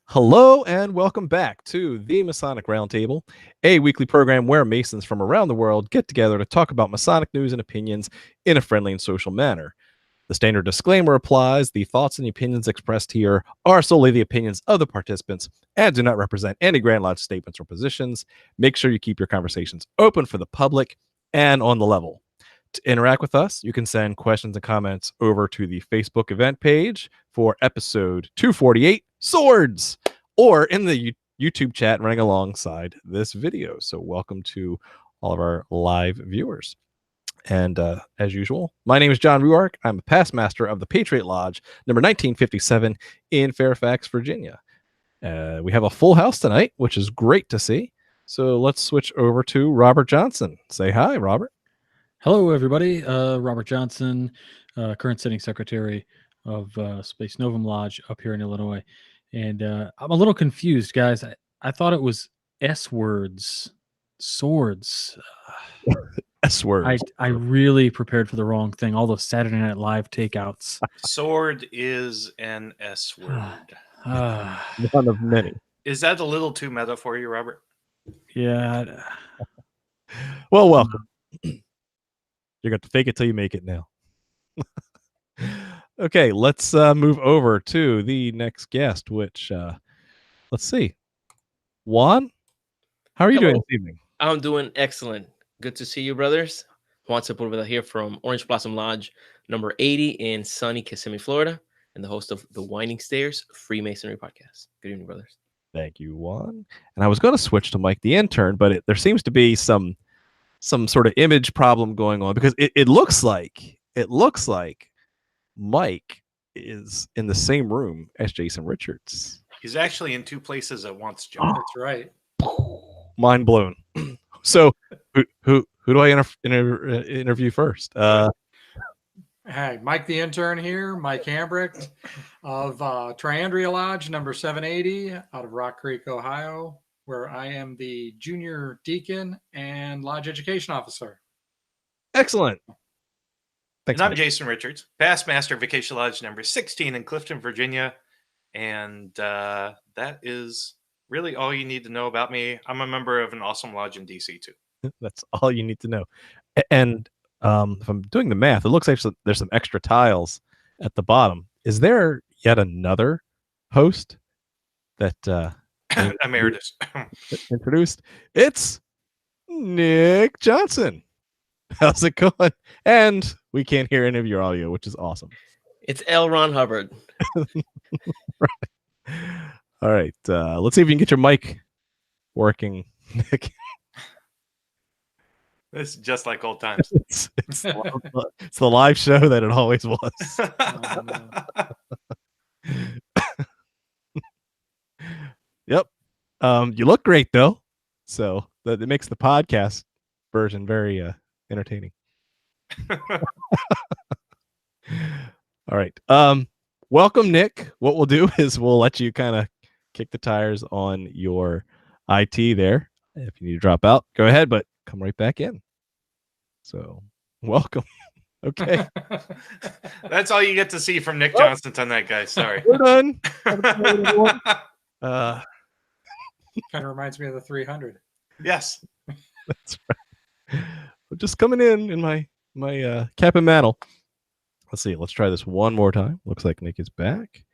Hello and welcome back to the Masonic Roundtable, a weekly program where Masons from around the world get together to talk about Masonic news and opinions in a friendly and social manner. The standard disclaimer applies. The thoughts and the opinions expressed here are solely the opinions of the participants and do not represent any Grand Lodge statements or positions. Make sure you keep your conversations open for the public and on the level. To interact with us, you can send questions and comments over to the Facebook event page for episode 248, Swords, or in the YouTube chat running alongside this video. So welcome to all of our live viewers. And as usual, my name is John Ruark. I'm a past master of the Patriot Lodge, number 1957 in Fairfax, Virginia. We have a full house tonight, which is great to see. So let's switch over to Robert Johnson. Say hi, Robert. Hello, everybody. Robert Johnson, current sitting secretary of Space Novum Lodge up here in Illinois. And I'm a little confused, guys. I thought it was S-words, swords. S-words. I really prepared for the wrong thing. All those Saturday Night Live takeouts. Sword is an S word. One of many. Is that a little too meta for you, Robert? Yeah. Well, welcome. You're going to fake it till you make it now. Okay, let's move over to the next guest, which, let's see. Juan, how are you doing this evening? I'm doing excellent. Good to see you, brothers. Juan Sepulveda here from Orange Blossom Lodge, number 80 in sunny Kissimmee, Florida, and the host of the Winding Stairs Freemasonry podcast. Good evening, brothers. Thank you, Juan. And I was going to switch to Mike the intern, but there seems to be some sort of image problem going on because it looks like Mike is in the same room as Jason Richards. He's actually in two places at once, John. That's right. Mind blown. So who do I interview first? Hey, Mike the intern here, Mike Hambricht of Triandria Lodge, number 780 out of Rock Creek, Ohio, where I am the junior deacon and lodge education officer. Excellent. Thanks, and I'm Mike. Jason Richards, past master of Vacation Lodge number 16 in Clifton, Virginia. And that is really all you need to know about me. I'm a member of an awesome lodge in DC too. That's all you need to know. And if I'm doing the math, it looks like there's some extra tiles at the bottom. Is there yet another host that Emeritus introduced? It's Nick Johnson. How's it going? And we can't hear any of your audio, which is awesome. It's L. Ron Hubbard. Right. All right. Let's see if you can get your mic working, Nick. It's just like old times. It's the live show that it always was. Yep. You look great though, so that it makes the podcast version very entertaining. All right. Welcome, Nick. What we'll do is we'll let you kind of kick the tires on your IT there. If you need to drop out, go ahead, but come right back in. So, welcome. Okay. That's all you get to see from Nick Johnson tonight, guys. Sorry. We're done. Kind of reminds me of the 300. Yes. That's right. We're just coming in my cap and mantle. Let's see. Let's try this one more time. Looks like Nick is back.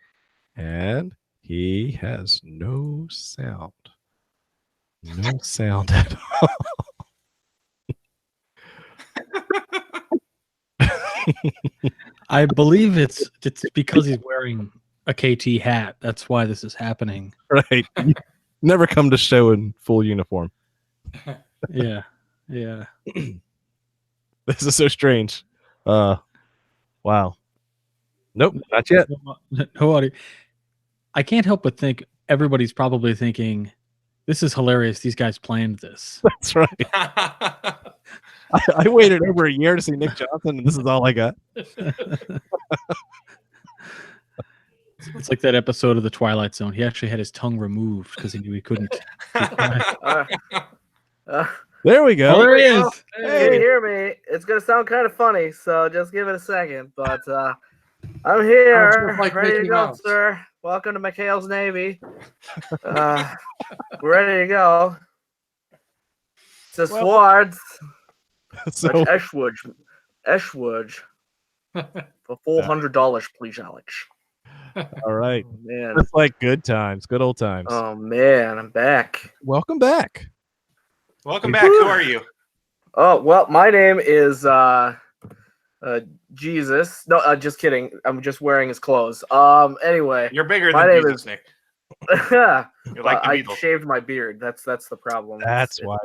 And he has no sound. No sound at all. I believe it's because he's wearing a KT hat. That's why this is happening. Right. You never come to show in full uniform. Yeah. This is so strange. Wow. Nope, not yet. No audio. I can't help but think everybody's probably thinking, this is hilarious. These guys planned this. That's right. I waited over a year to see Nick Johnson, and this is all I got. It's like that episode of The Twilight Zone. He actually had his tongue removed because he knew he couldn't. There we go. Oh, there he is. Can you hear me? It's going to sound kind of funny, so just give it a second. But I'm Sounds here, just like ready to Mickey go, Mouse. sir. Welcome to McHale's Navy. We're ready to go. It's Well- Swords. So Eshwood. For $400, please, Alex. all right. Oh, man. It's like good times, good old times. Oh, man. I'm back. Welcome back. Welcome back. Who are you? Oh, well, my name is Jesus. No, just kidding. I'm just wearing his clothes. Anyway. You're bigger My than name Jesus, Nick. You're like the I Beatles. shaved my beard. That's the problem. That's why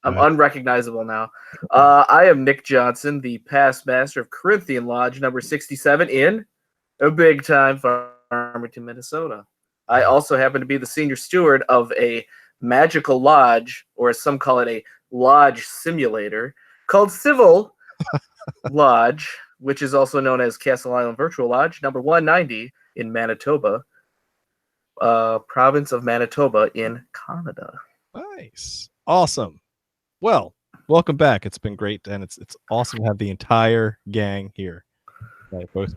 I'm unrecognizable now. I am Nick Johnson, the past master of Corinthian Lodge number 67 in a big time Farmington, Minnesota. I also happen to be the senior steward of a magical lodge, or as some call it, a lodge simulator called Civil Lodge, which is also known as Castle Island Virtual Lodge number 190 in Manitoba. Province of Manitoba in Canada. Nice. Awesome. Well, welcome back. It's been great, and it's awesome to have the entire gang here, right, both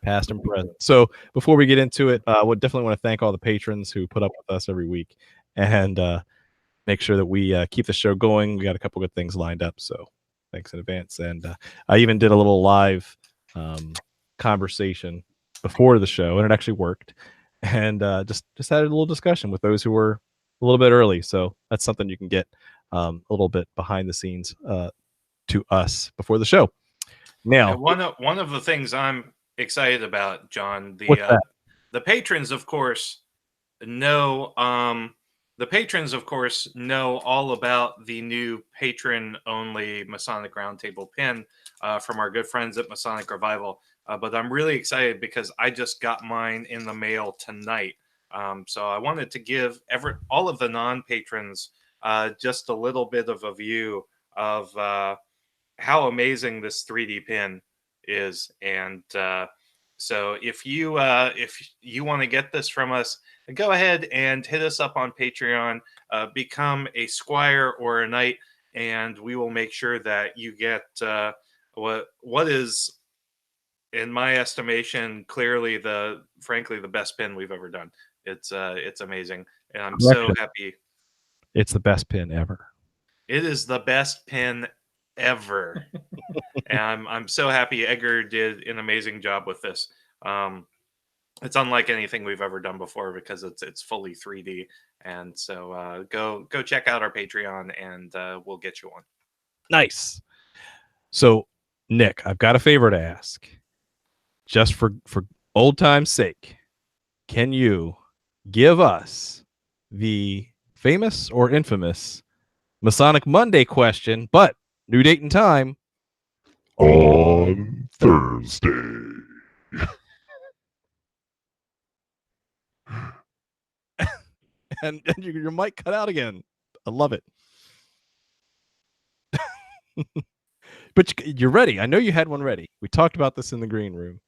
past and present. So before we get into it, I would definitely want to thank all the patrons who put up with us every week and make sure that we keep the show going. We got a couple good things lined up, so thanks in advance. And I even did a little live conversation before the show, and it actually worked. And just had a little discussion with those who were a little bit early. So that's something you can get a little bit behind the scenes to us before the show. Now, One of the things I'm excited about, John, what's that? the patrons, of course, know all about the new patron-only Masonic Roundtable pin from our good friends at Masonic Revival. But I'm really excited because I just got mine in the mail tonight. So I wanted to give all of the non-patrons just a little bit of a view of how amazing this 3D pin is. And so if you want to get this from us, go ahead and hit us up on Patreon, become a squire or a knight, and we will make sure that you get what is, in my estimation, clearly frankly the best pin we've ever done. It's amazing, and I'm so happy. It's the best pin ever. It is the best pin ever, and I'm so happy Edgar did an amazing job with this. It's unlike anything we've ever done before because it's fully 3D, and so go check out our Patreon, and we'll get you one. Nice. So, Nick, I've got a favor to ask. Just for old time's sake, can you give us the famous or infamous Masonic Monday question, but new date and time on Thursday? and your mic cut out again. I love it. But you're ready. I know you had one ready. We talked about this in the green room.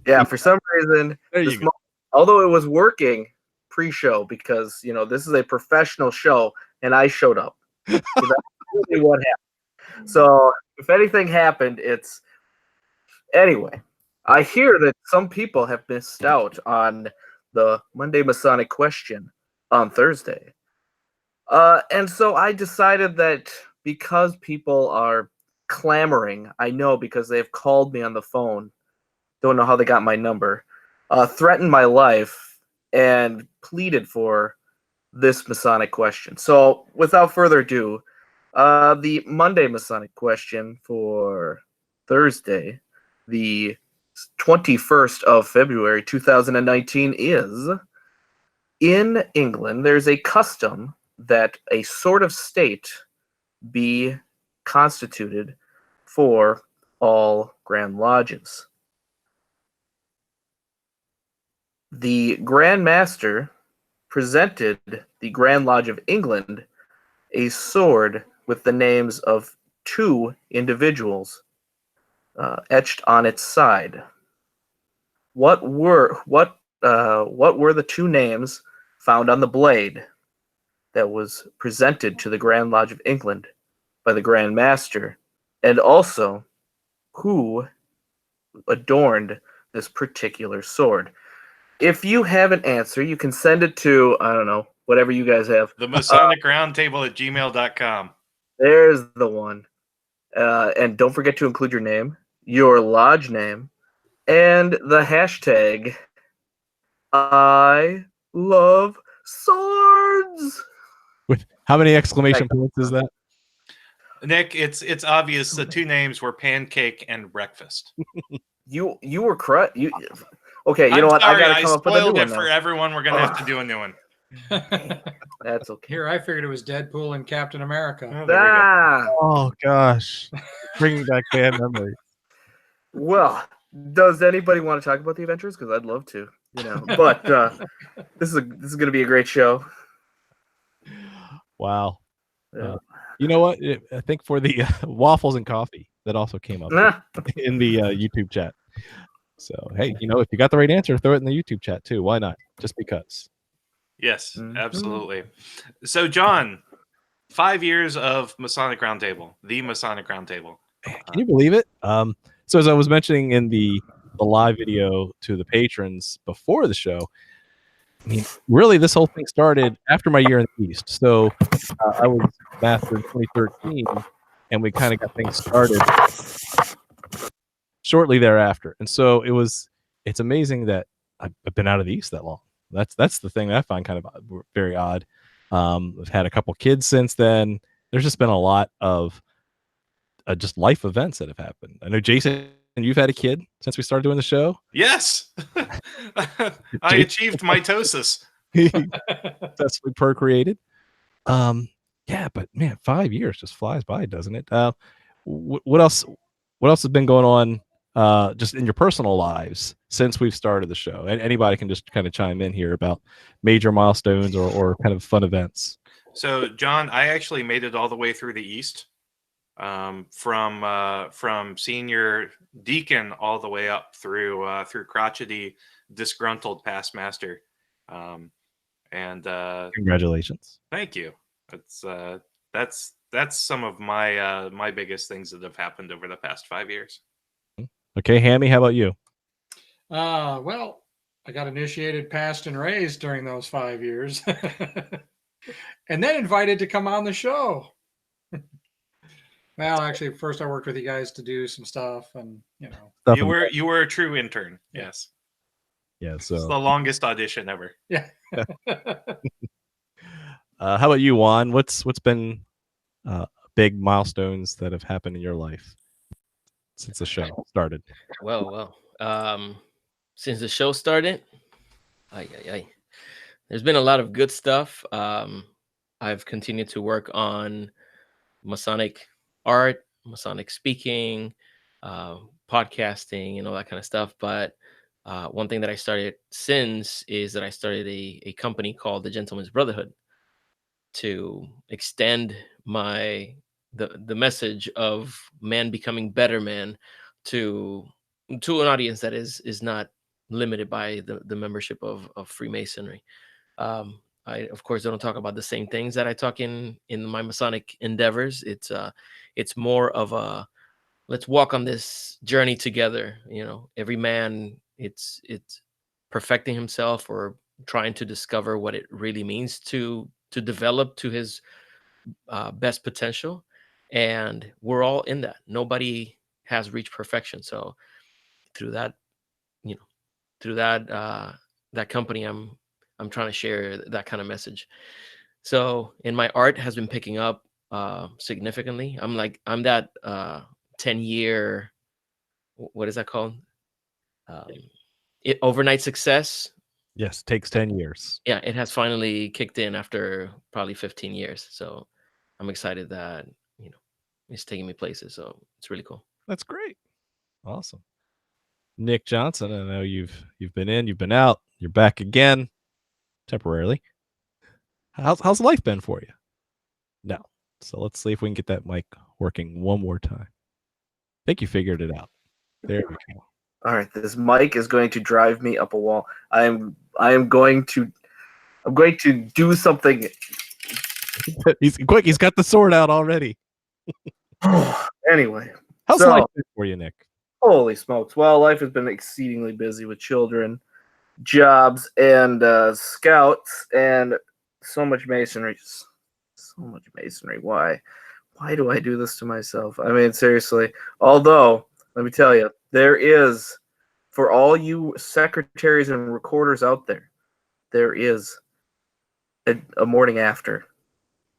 Yeah, for some reason, There you go. although it was working pre-show, because this is a professional show, and I showed up. So that's really what happened. So if anything happened, it's anyway. I hear that some people have missed out on the Monday Masonic question on Thursday, and so I decided that because people are clamoring, I know because they've called me on the phone. Don't know how they got my number, threatened my life, and pleaded for this Masonic question. So, without further ado, the Monday Masonic question for Thursday, the 21st of February, 2019 is, in England, there's a custom that a sort of state be constituted for all Grand Lodges. The Grand Master presented the Grand Lodge of England a sword with the names of two individuals etched on its side. What were the two names found on the blade that was presented to the Grand Lodge of England by the Grand Master, and also who adorned this particular sword? If you have an answer, you can send it to, I don't know, whatever you guys have. The Masonic Roundtable at gmail.com. There's the one. And don't forget to include your name, your lodge name, and the hashtag I love swords. With how many exclamation points is that? Nick, it's obvious the two names were pancake and breakfast. You were correct. Okay, you know I'm what? sorry, I gotta come up with a new spoiled one it for now. everyone. We're gonna have to do a new one. That's okay. Here, I figured it was Deadpool and Captain America. Oh, there we go. Ah, Oh gosh, bringing back bad memories. well, does anybody want to talk about the Avengers? Because I'd love to, But this is going to be a great show. Wow. Yeah. You know what? I think for the waffles and coffee that also came up in the YouTube chat. So hey, if you got the right answer, throw it in the YouTube chat too. Why not? Just because. Yes, Mhm. absolutely. So, John, 5 years of Masonic Roundtable, the Masonic Roundtable. Can you believe it? So as I was mentioning in the live video to the patrons before the show, I mean, really, this whole thing started after my year in the East. So I was master in 2013, and we kind of got things started shortly thereafter. And so it's amazing that I've been out of the East that long. That's the thing that I find kind of very odd. I've had a couple kids since then. There's just been a lot of just life events that have happened. I know, Jason, you've had a kid since we started doing the show. Yes, I achieved mitosis. He successfully procreated. Yeah, but man, 5 years just flies by, doesn't it? What else? What else has been going on just in your personal lives since we've started the show? And anybody can just kind of chime in here about major milestones or kind of fun events. So, John, I actually made it all the way through the East, from senior deacon all the way up through crotchety, disgruntled past master. And Congratulations. thank you. That's some of my my biggest things that have happened over the past 5 years. Okay, Hammy, how about you? Well, I got initiated, passed, and raised during those 5 years, and then invited to come on the show. Well, actually, first I worked with you guys to do some stuff, and You were a true intern. Yes. Yeah. It's the So, longest audition ever. yeah. how about you, Juan? What's been big milestones that have happened in your life since the show started? Well. Since the show started, there's been a lot of good stuff. I've continued to work on Masonic art, Masonic speaking, podcasting, and all that kind of stuff. But one thing that I started since is that I started a company called the Gentleman's Brotherhood to extend the message of man becoming better man to an audience that is not limited by the membership of Freemasonry. I of course don't talk about the same things that I talk in my Masonic endeavors. It's more of a let's walk on this journey together. Every man it's perfecting himself or trying to discover what it really means to develop to his best potential, and we're all in that. Nobody has reached perfection. So through that that company, I'm trying to share that kind of message. So, and my art has been picking up significantly. I'm that 10-year, what is that called? Overnight success. Yes, takes 10 years. Yeah, it has finally kicked in after probably 15 years. So I'm excited that it's taking me places. So it's really cool. That's great. Awesome. Nick Johnson, I know you've been in, you've been out, you're back again temporarily. How's life been for you? No. So let's see if we can get that mic working one more time. I think you figured it out. There we go. All right, this mic is going to drive me up a wall. I'm going to do something. He's quick. He's got the sword out already. Anyway, How's life been for you, Nick? Holy smokes! Well, life has been exceedingly busy with children, jobs, and scouts, and so much masonry. So much masonry. Why? Why do I do this to myself? I mean, seriously. Although, let me tell you, there is, for all you secretaries and recorders out there, there is a morning after.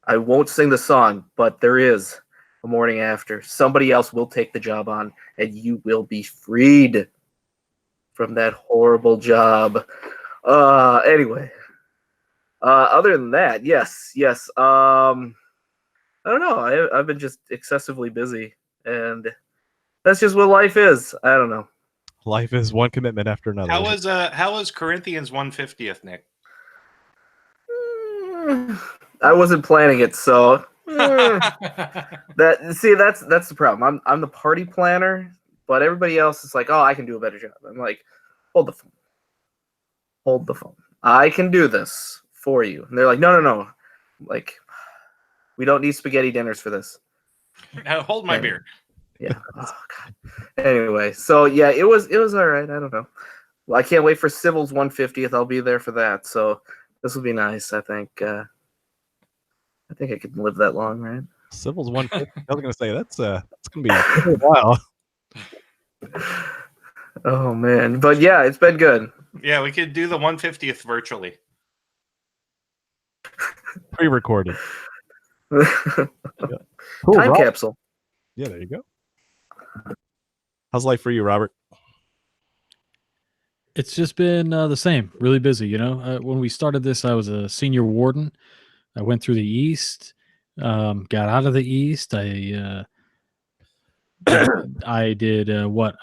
I won't sing the song, but there is a morning after. Somebody else will take the job on, and you will be freed from that horrible job. Anyway, other than that, yes. I don't know. I've been just excessively busy, and that's just what life is. I don't know. Life is one commitment after another. How was Corinthians 150th, Nick? I wasn't planning it, so that's the problem. I'm the party planner, but everybody else is like, oh, I can do a better job. I'm like, hold the phone. I can do this for you. And they're like, no. Like, we don't need spaghetti dinners for this. Hold my beer. Yeah. Oh God. Anyway, so yeah, it was all right. I don't know. Well, I can't wait for Civil's 150th. I'll be there for that. So this will be nice. I think I can live that long, right? Civil's 150. I was going to say that's going to be a while. Oh man, but yeah, it's been good. Yeah, we could do the 150th virtually. Pre-recorded. Cool, Time Robert. capsule. Yeah, there you go. How's life for you, Robert? It's just been the same, really busy. You know, when we started this, I was a senior warden. I went through the East, got out of the East. I did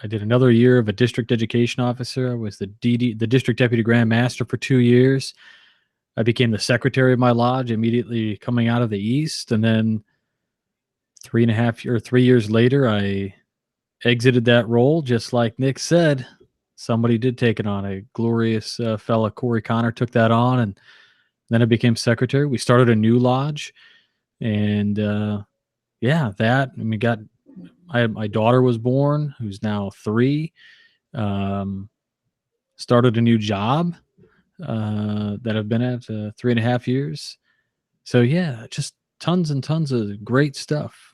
I did another year of a district education officer. I was the district deputy grand master for 2 years. I became the secretary of my lodge immediately coming out of the East, and then 3 years later, I exited that role. Just like Nick said, somebody did take it on. A glorious fella, Corey Connor, took that on, and then I became secretary. We started a new lodge, and my daughter was born, who's now 3. Started a new job that I've been at 3.5 years. So yeah, just tons and tons of great stuff.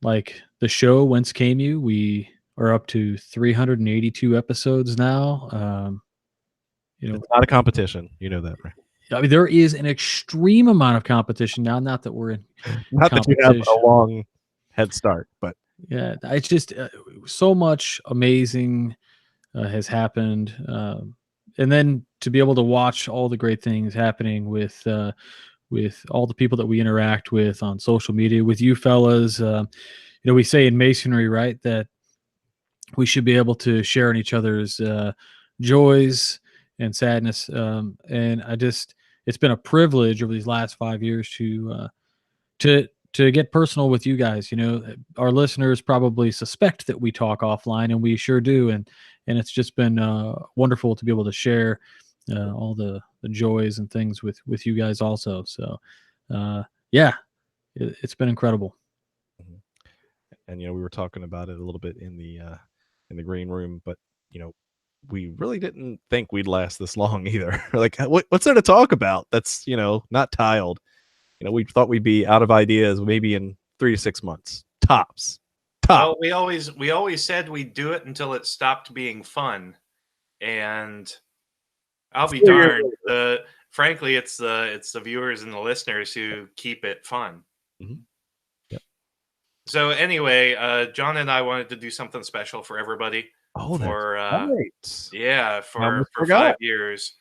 Like the show Whence Came You, we are up to 382 episodes now. It's not a competition. You know that, right? I mean, there is an extreme amount of competition now. Not that we're in Not that you have a long head start, but yeah, it's just so much amazing has happened, and then to be able to watch all the great things happening with all the people that we interact with on social media, with you fellas. We say in Masonry, right, that we should be able to share in each other's joys and sadness. And it's been a privilege over these last 5 years to get personal with you guys. Our listeners probably suspect that we talk offline, and we sure do. And it's just been wonderful to be able to share all the joys and things with you guys also. So it's been incredible. And we were talking about it a little bit in the green room, but we really didn't think we'd last this long either. Like, what's there to talk about that's not tiled? We thought we'd be out of ideas maybe in 3 to 6 months tops. Well, we always said we'd do it until it stopped being fun, and I'll be darned. Frankly, it's the viewers and the listeners who keep it fun. Mm-hmm. Yep. So anyway, John and I wanted to do something special for everybody. Oh, for right. Yeah, for 5 years.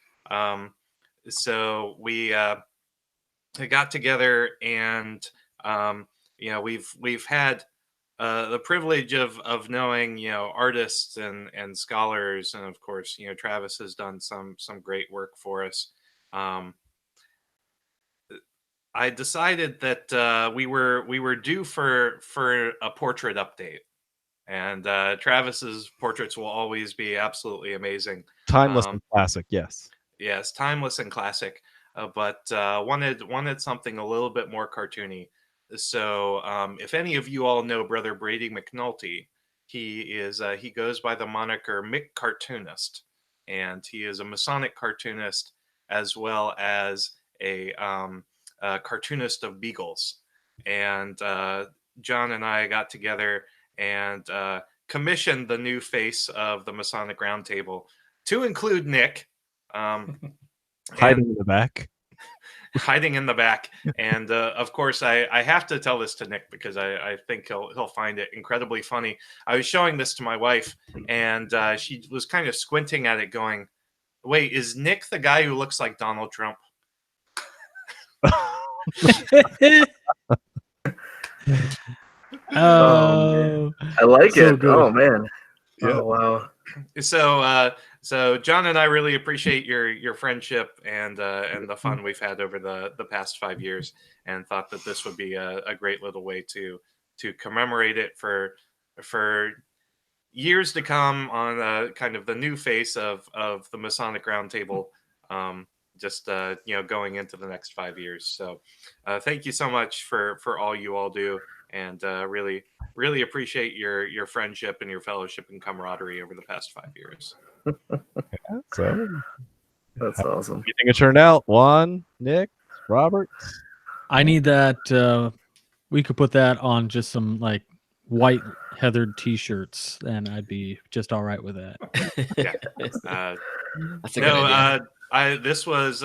So we got together, and we've had the privilege of knowing artists and scholars, and of course Travis has done some great work for us. I decided that we were due for a portrait update, and Travis's portraits will always be absolutely amazing, timeless and classic. Yes, timeless and classic. But wanted something a little bit more cartoony. So if any of you all know Brother Brady McNulty, he goes by the moniker Mick Cartoonist, and he is a Masonic cartoonist as well as a cartoonist of beagles. And John and I got together and commissioned the new face of the Masonic Roundtable to include Nick. Hiding in the back. Hiding in the back. And of course, I have to tell this to Nick because I think he'll find it incredibly funny. I was showing this to my wife, and she was kind of squinting at it going, wait, is Nick the guy who looks like Donald Trump? Oh, I like so it. good. Oh man. Yeah. Oh wow. So John and I really appreciate your friendship and the fun we've had over the past 5 years, and thought that this would be a great little way to commemorate it for years to come on kind of the new face of the Masonic Roundtable, going into the next 5 years. So thank you so much for all you all do, and really appreciate your friendship and your fellowship and camaraderie over the past 5 years. So, That's awesome. you think it turned out? Juan, Nick, Robert? I need that. We could put that on just some like white heathered T-shirts, and I'd be just all right with that. That's a good idea. This was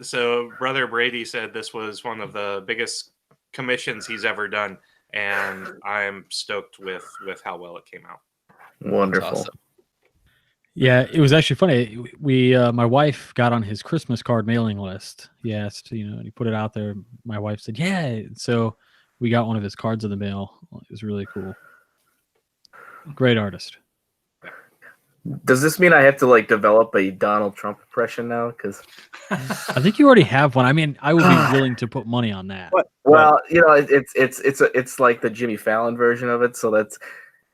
so Brother Brady said this was one of the biggest commissions he's ever done, and I'm stoked with how well it came out. Wonderful. That's awesome. Yeah, it was actually funny. We, my wife got on his Christmas card mailing list. He asked, and he put it out there. My wife said, "Yeah." So we got one of his cards in the mail. It was really cool. Great artist. Does this mean I have to like develop a Donald Trump impression now? Because I think you already have one. I mean, I would be willing to put money on that. well, it's like the Jimmy Fallon version of it. So that's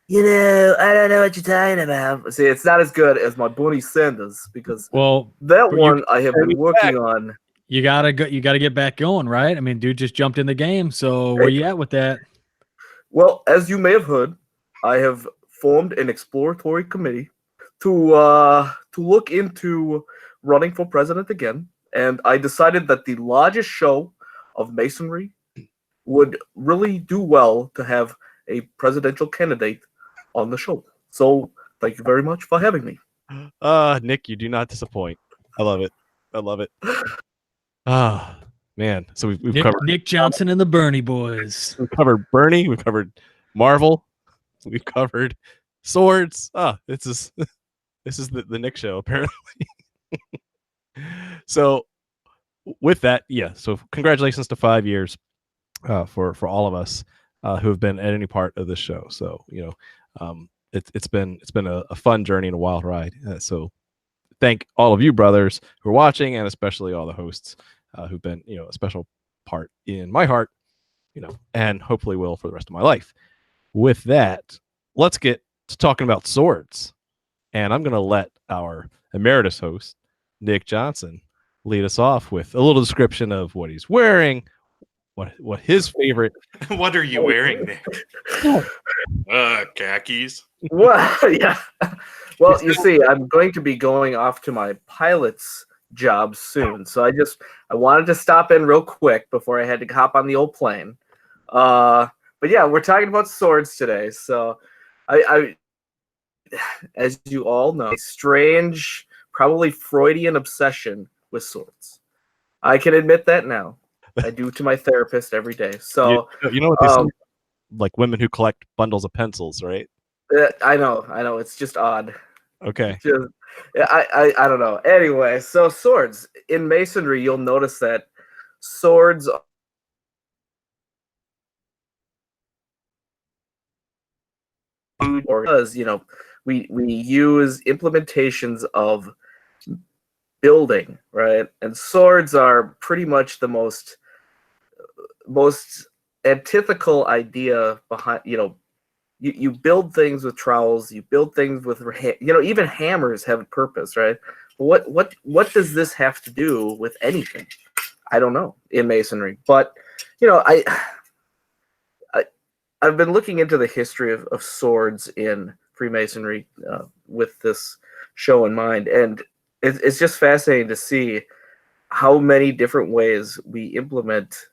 I don't know what you're talking about. See, it's not as good as my Bernie Sanders because Well, that but one I have been working on. you gotta go. You gotta get back going, right? I mean, dude just jumped in the game. So where you at with that? Well, as you may have heard, I have formed an exploratory committee to look into running for president again, and I decided that the largest show of Masonry would really do well to have a presidential candidate on the show. So thank you very much for having me. Nick, you do not disappoint. I love it. I love it. Ah, man. So we've covered Nick Johnson and the Bernie Boys. we've covered Bernie, we've covered Marvel, we've covered swords. This is the Nick show, apparently. So with that, yeah. So congratulations to 5 years for all of us who have been at any part of this show. So it's been a fun journey and a wild ride. So thank all of you brothers who are watching, and especially all the hosts who've been a special part in my heart, and hopefully will for the rest of my life. With that, let's get to talking about swords, and I'm going to let our emeritus host Nick Johnson lead us off with a little description of what he's wearing, what his favorite. What are you wearing, Nick? Khakis. Well, yeah. Well, you see, I'm going to be going off to my pilot's job soon, so I wanted to stop in real quick before I had to hop on the old plane. But yeah, we're talking about swords today. So, I as you all know, a strange, probably Freudian obsession with swords. I can admit that now. I do to my therapist every day. So you know what they say, like women who collect bundles of pencils, right? I know. It's just odd. Okay. I don't know. Anyway, so swords in Masonry, you'll notice that swords because we use implementations of building, right? And swords are pretty much the most antithetical idea behind, you build things with trowels, you build things with, even hammers have a purpose, right? What does this have to do with anything? I don't know in Masonry, but I've been looking into the history of swords in Freemasonry with this show in mind, and it's just fascinating to see how many different ways we implement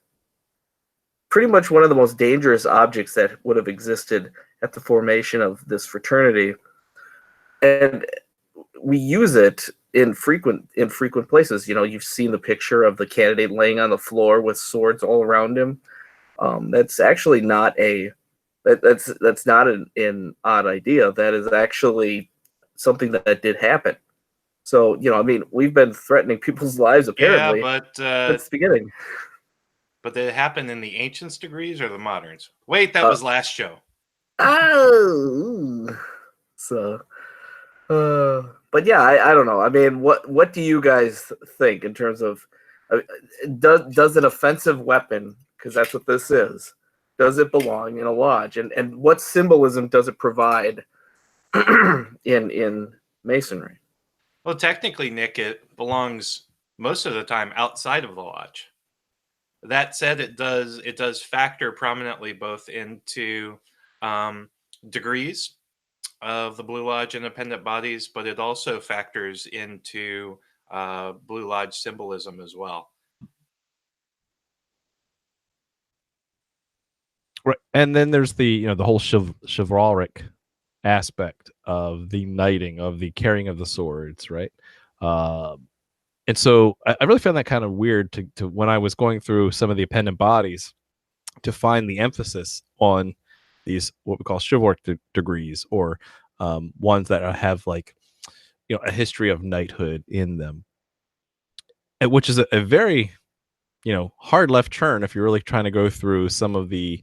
pretty much one of the most dangerous objects that would have existed at the formation of this fraternity, and we use it in frequent places. You know, you've seen the picture of the candidate laying on the floor with swords all around him. That's actually not that's not an odd idea. That is actually something that did happen. So, you know, I mean, we've been threatening people's lives apparently since the beginning. But did it happen in the ancients' degrees or the moderns? Wait, that was last show. Oh, so, but yeah, I don't know. I mean, what do you guys think in terms of does an offensive weapon, because that's what this is, does it belong in a lodge, and what symbolism does it provide in Masonry? Well, technically, Nick, it belongs most of the time outside of the lodge. That said, it does factor prominently both into degrees of the Blue Lodge independent bodies, but it also factors into Blue Lodge symbolism as well. Right, and then there's the the whole chivalric aspect of the knighting, of the carrying of the swords, right? And so I really found that kind of weird to when I was going through some of the appendant bodies to find the emphasis on these what we call chivalric degrees, or ones that have like a history of knighthood in them, which is a very hard left turn if you're really trying to go through some of the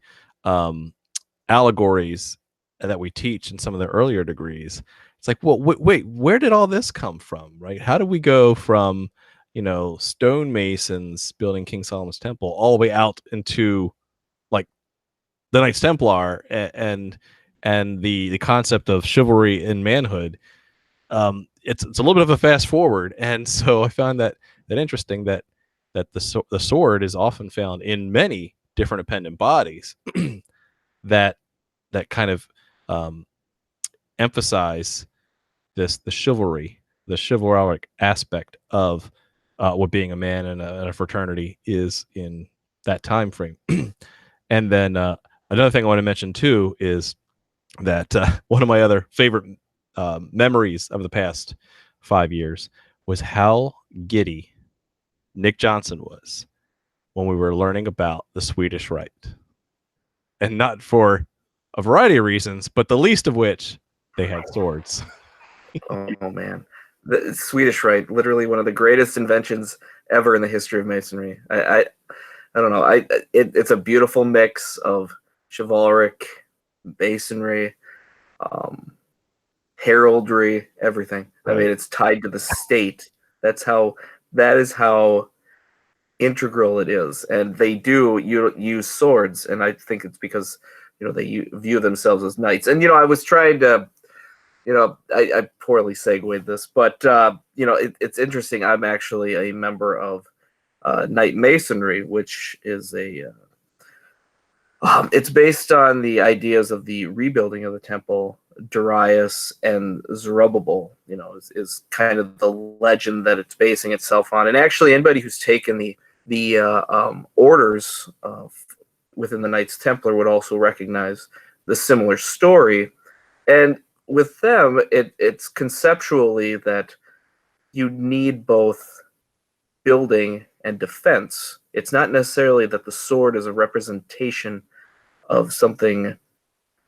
allegories that we teach in some of the earlier degrees. It's like, well, wait, where did all this come from, right? How do we go from stonemasons building King Solomon's temple all the way out into like the Knights Templar and the concept of chivalry and manhood? It's a little bit of a fast forward, and so I found that interesting that the sword is often found in many different appendant bodies that kind of emphasize the chivalry, the chivalric aspect of what being a man in a fraternity is in that time frame. And then another thing I want to mention too is that one of my other favorite memories of the past 5 years was how giddy Nick Johnson was when we were learning about the Swedish Rite, and not for a variety of reasons, but the least of which they had swords. Oh man, the Swedish Rite, literally one of the greatest inventions ever in the history of Masonry. I don't know. It's a beautiful mix of chivalric, Masonry, heraldry, everything. Right. I mean, it's tied to the state. That is how integral it is, and they do use swords, and I think it's because they view themselves as knights. And I was trying to. I poorly segued this, but it's interesting. I'm actually a member of Knight Masonry, which is it's based on the ideas of the rebuilding of the temple. Darius and Zerubbabel, is kind of the legend that it's basing itself on. And actually, anybody who's taken the orders within the Knights Templar would also recognize the similar story. And with them, it's conceptually that you need both building and defense. It's not necessarily that the sword is a representation of something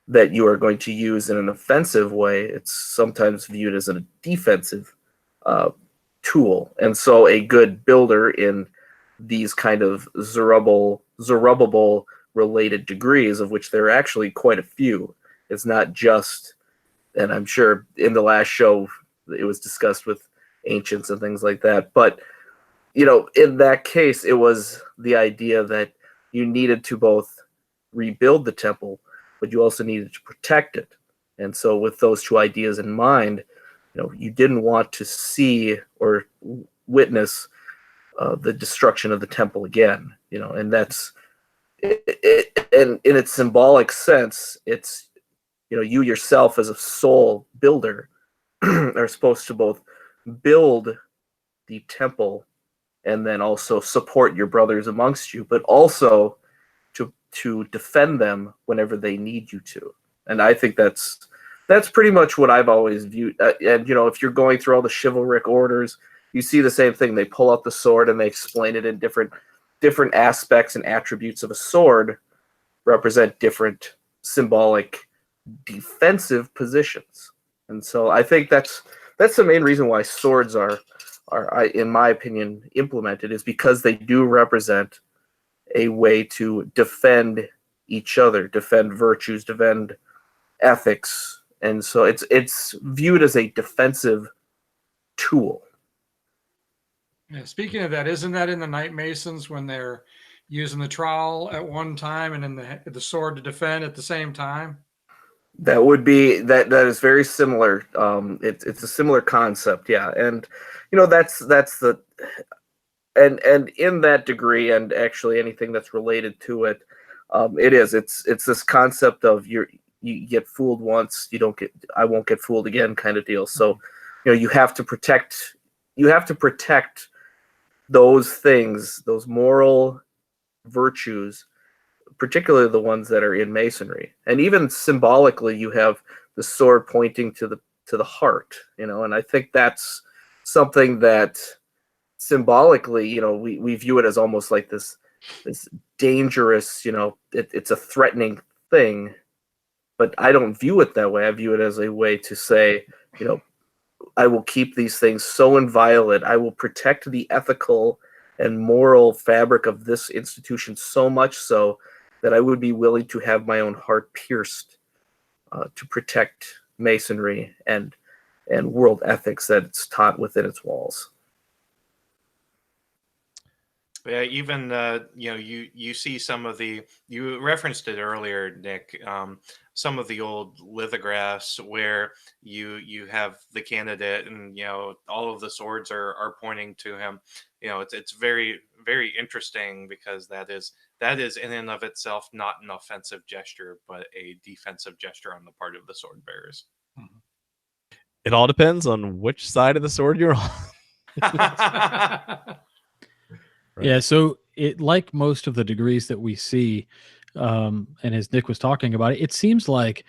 that you are going to use in an offensive way. It's sometimes viewed as a defensive tool. And so a good builder in these kind of Zerubbabel related degrees, of which there are actually quite a few, it's not just, and I'm sure in the last show it was discussed with ancients and things like that. But, in that case, it was the idea that you needed to both rebuild the temple, but you also needed to protect it. And so with those two ideas in mind, you didn't want to see or witness the destruction of the temple again, and that's and in its symbolic sense, it's, you yourself as a soul builder are supposed to both build the temple and then also support your brothers amongst you, but also to defend them whenever they need you to. And I think that's pretty much what I've always viewed. And if you're going through all the chivalric orders, you see the same thing. They pull out the sword and they explain it in different aspects and attributes of a sword represent different symbolic defensive positions. And so I think that's the main reason why swords are in my opinion implemented, is because they do represent a way to defend each other, defend virtues, defend ethics. And so it's viewed as a defensive tool. Yeah, speaking of that, isn't that in the Knight Masons when they're using the trowel at one time and then the sword to defend at the same time? That would be that is very similar. It's a similar concept, yeah. And that's the and in that degree, and actually anything that's related to it, it's this concept of you get fooled once, I won't get fooled again kind of deal. So you have to protect those things, those moral virtues, particularly the ones that are in Masonry. And even symbolically, you have the sword pointing to the heart, and I think that's something that symbolically, we view it as almost like this dangerous, it's a threatening thing, but I don't view it that way. I view it as a way to say, I will keep these things so inviolate. I will protect the ethical and moral fabric of this institution so much so that I would be willing to have my own heart pierced to protect Masonry and world ethics that it's taught within its walls. Yeah, even you see some of you referenced it earlier, Nick. Some of the old lithographs where you have the candidate and all of the swords are pointing to him. It's very, very interesting because that is in and of itself not an offensive gesture, but a defensive gesture on the part of the sword bearers. It all depends on which side of the sword you're on. Right. Yeah, so like most of the degrees that we see, and as Nick was talking about it seems like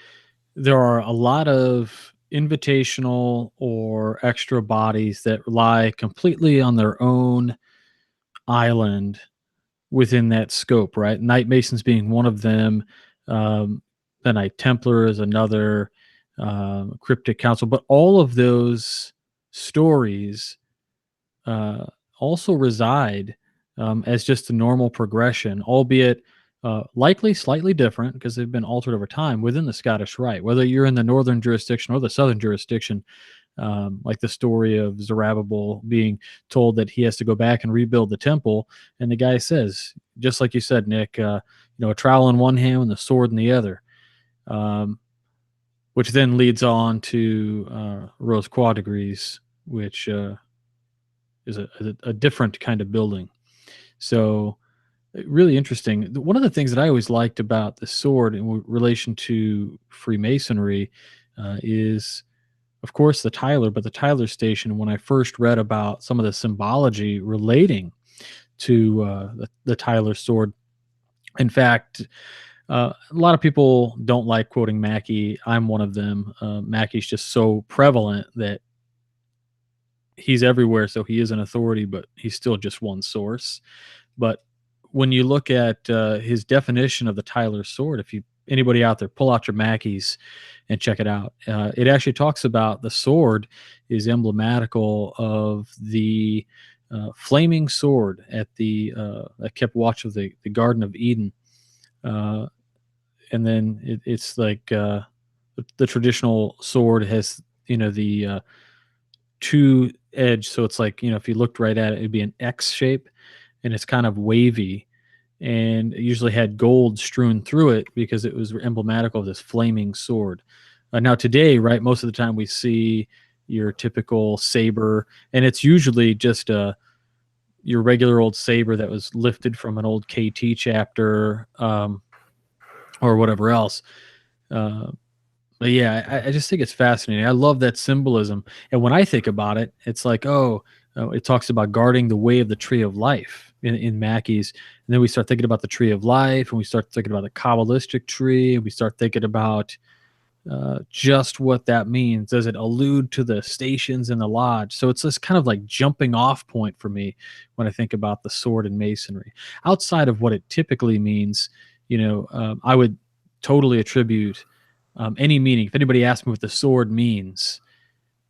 there are a lot of invitational or extra bodies that lie completely on their own island within that scope, right? Knight Masons being one of them, the Knight Templar is another, Cryptic Council, but all of those stories also reside as just a normal progression, albeit likely slightly different because they've been altered over time within the Scottish Rite. Whether you're in the northern jurisdiction or the southern jurisdiction, like the story of Zerubbabel being told that he has to go back and rebuild the temple, and the guy says, just like you said, Nick, a trowel in one hand and the sword in the other, which then leads on to Rose Quadrigrees, which is a different kind of building. So really interesting. One of the things that I always liked about the sword in relation to Freemasonry is, of course, the Tyler, but the Tyler station, when I first read about some of the symbology relating to the Tyler sword. In fact, a lot of people don't like quoting Mackey. I'm one of them. Mackey's just so prevalent that he's everywhere, so he is an authority, but he's still just one source. But when you look at his definition of the Tyler sword, if anybody out there, pull out your Mackeys and check it out. It actually talks about the sword is emblematical of the flaming sword at that kept watch of the Garden of Eden. And then it's like the traditional sword has, the two edge. So it's like, if you looked right at it, it'd be an X shape and it's kind of wavy, and it usually had gold strewn through it because it was emblematical of this flaming sword. Now today, right, most of the time we see your typical saber, and it's usually just your regular old saber that was lifted from an old KT chapter, or whatever else. But yeah, I just think it's fascinating. I love that symbolism. And when I think about it, it's like, it talks about guarding the way of the tree of life in Mackey's. And then we start thinking about the tree of life, and we start thinking about the Kabbalistic tree, and we start thinking about just what that means. Does it allude to the stations in the lodge? So it's this kind of like jumping off point for me when I think about the sword and masonry. Outside of what it typically means, I would totally attribute any meaning. If anybody asks me what the sword means,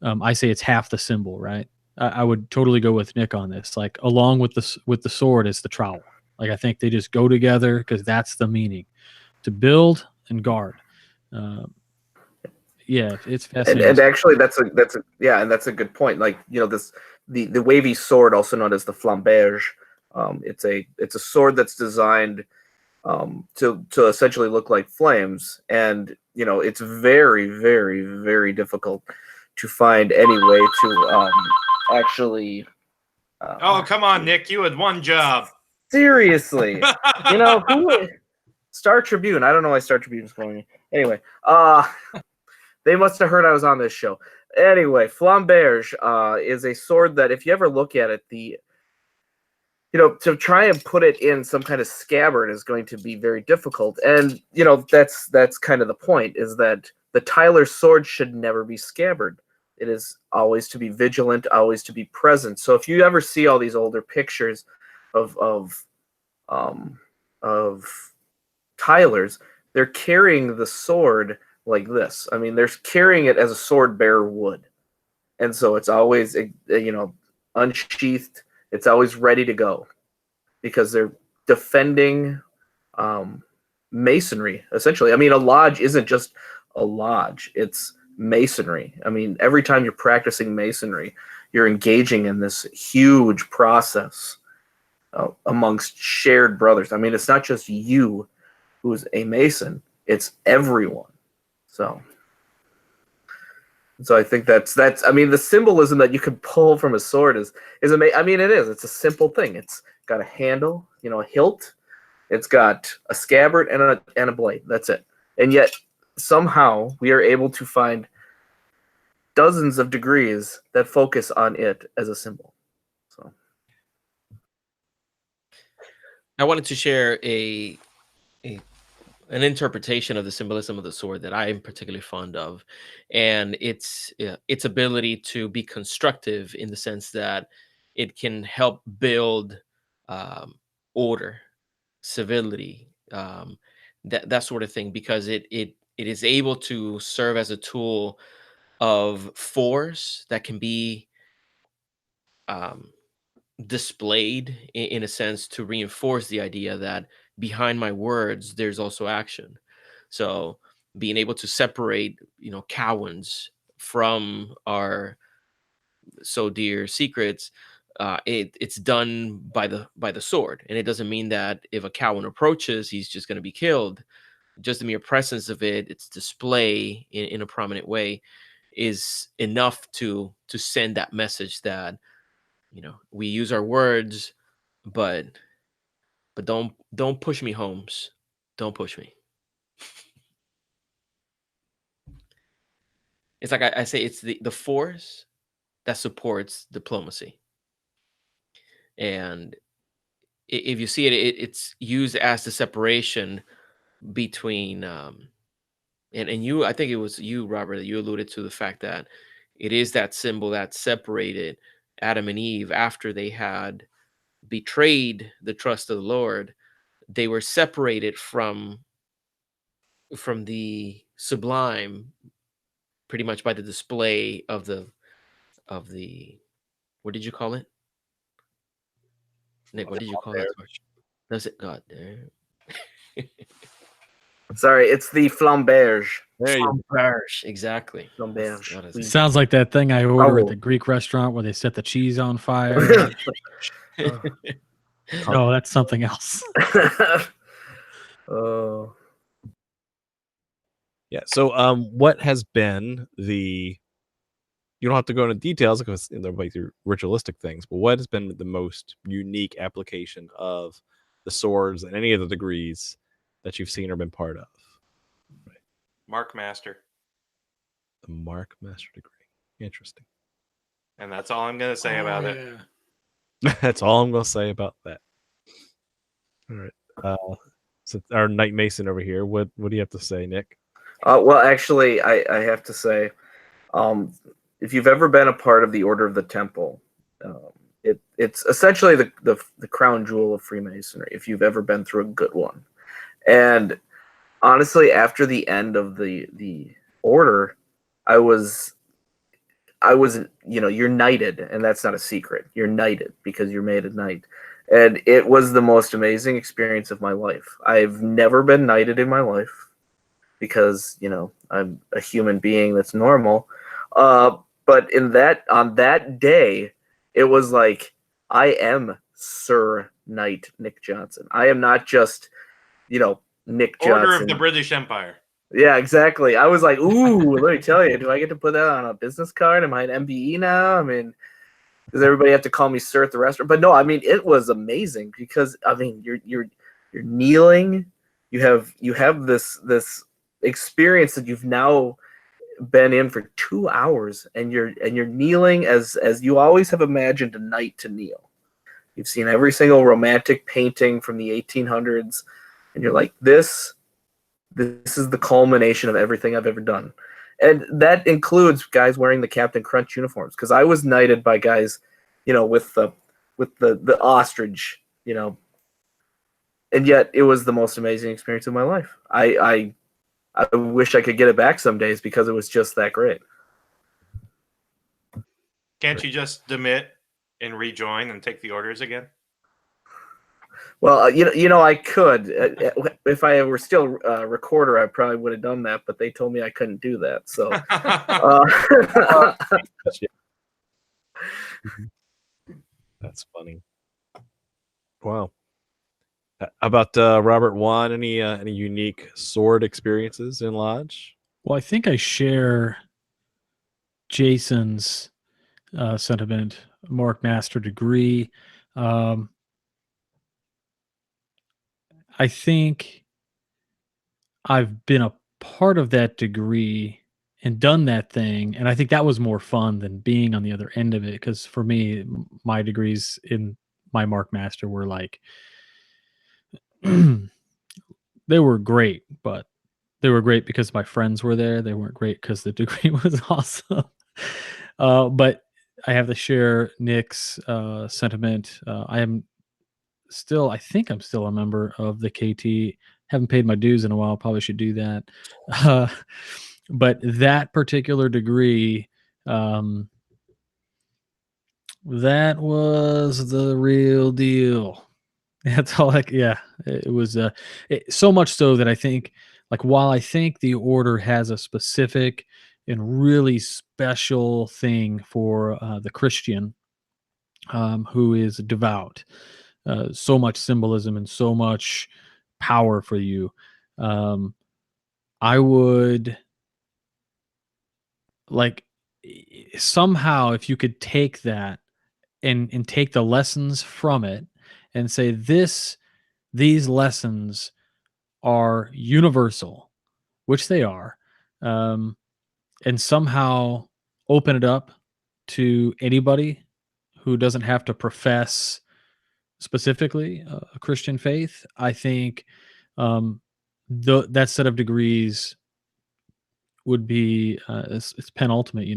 I say it's half the symbol, right? I would totally go with Nick on this. Like, along with the sword is the trowel. Like, I think they just go together because that's the meaning, to build and guard. Yeah, it's fascinating. And actually, that's a good point. Like, the wavy sword, also known as the flamberge, it's a sword that's designed to essentially look like flames, and it's very, very, very difficult to find any way to actually. Oh, come on, Nick! You had one job. Seriously, who? Star Tribune. I don't know why Star Tribune's calling me. Anyway, they must have heard I was on this show. Anyway, flamberge is a sword that, if you ever look at it, to try and put it in some kind of scabbard is going to be very difficult. And, that's kind of the point, is that the Tyler sword should never be scabbard. It is always to be vigilant, always to be present. So if you ever see all these older pictures of Tylers, they're carrying the sword like this. I mean, they're carrying it as a sword bearer would. And so it's always, unsheathed. It's always ready to go, because they're defending masonry, essentially. I mean, a lodge isn't just a lodge. It's masonry. I mean, every time you're practicing masonry, you're engaging in this huge process amongst shared brothers. I mean, it's not just you who's a Mason. It's everyone. So I think that's I mean, the symbolism that you can pull from a sword is amazing. I mean, it is. It's a simple thing. It's got a handle, a hilt. It's got a scabbard and a blade. That's it. And yet somehow we are able to find dozens of degrees that focus on it as a symbol. So I wanted to share an interpretation of the symbolism of the sword that I'm particularly fond of, and its ability to be constructive, in the sense that it can help build order, civility, that sort of thing, because it is able to serve as a tool of force that can be displayed in a sense to reinforce the idea that behind my words there's also action. So being able to separate Cowans from our so dear secrets, it's done by the sword. And it doesn't mean that if a Cowan approaches, he's just going to be killed. Just the mere presence of it, its display in a prominent way, is enough to send that message that we use our words, but don't push me, Holmes. Don't push me. It's like I say, it's the force that supports diplomacy. And if you see it, it's used as the separation between and you, I think it was you, Robert, that you alluded to the fact that it is that symbol that separated Adam and Eve after they had betrayed the trust of the Lord. They were separated from the sublime pretty much by the display of the what did you call it, Nick? What did you call that torch? Does it? God damn. Sorry, it's the flamberge. Flamberge, exactly. Flamberge. Sounds like that thing I order at the Greek restaurant where they set the cheese on fire. No, that's something else. Oh. Yeah. So, what has been the you don't have to go into details because they're like your ritualistic things, but what has been the most unique application of the swords and any of the degrees that you've seen or been part of? Mark Master. The Mark Master degree. Interesting. And that's all I'm going to say about it. That's all I'm going to say about that. All right. So our Knight Mason over here, what do you have to say, Nick? Well, actually, I have to say, if you've ever been a part of the Order of the Temple, it's essentially the crown jewel of Freemasonry, if you've ever been through a good one. And honestly, after the end of the order, I was, you're knighted, and that's not a secret. You're knighted because you're made a knight. And it was the most amazing experience of my life. I've never been knighted in my life because, I'm a human being that's normal. But on that day, it was like, I am Sir Knight Nick Johnson. I am not just, Nick Johnson. Order of the British Empire. Yeah, exactly. I was like, ooh, let me tell you, do I get to put that on a business card? Am I an MBE now? I mean, does everybody have to call me sir at the restaurant? But no, I mean, it was amazing because you're kneeling. You have this experience that you've now been in for 2 hours, and you're kneeling as you always have imagined a knight to kneel. You've seen every single romantic painting from the 1800s, and you're like, this is the culmination of everything I've ever done. And that includes guys wearing the Captain Crunch uniforms, because I was knighted by guys, with the ostrich, and yet it was the most amazing experience of my life. I wish I could get it back some days because it was just that great. Can't you just demit and rejoin and take the orders again? Well, I could. If I were still a recorder, I probably would have done that, but they told me I couldn't do that. So, That's funny. Wow. How about Robert Wan? Any unique sword experiences in Lodge? Well, I think I share Jason's sentiment. Mark Master degree. I think I've been a part of that degree and done that thing, and I think that was more fun than being on the other end of it. Because for me, my degrees in my Mark Master were like, they were great, but they were great because my friends were there. They weren't great because the degree was awesome. But I have to share Nick's sentiment. I think I'm still a member of the KT. Haven't paid my dues in a while. Probably should do that. But that particular degree, that was the real deal. That's all. It was so much so that I think, like, while I think the order has a specific and really special thing for the Christian who is devout, so much symbolism and so much power for you. I would like somehow, if you could take that and take the lessons from it and say these lessons are universal, which they are, and somehow open it up to anybody who doesn't have to profess specifically a Christian faith. I think that set of degrees would be it's penultimate.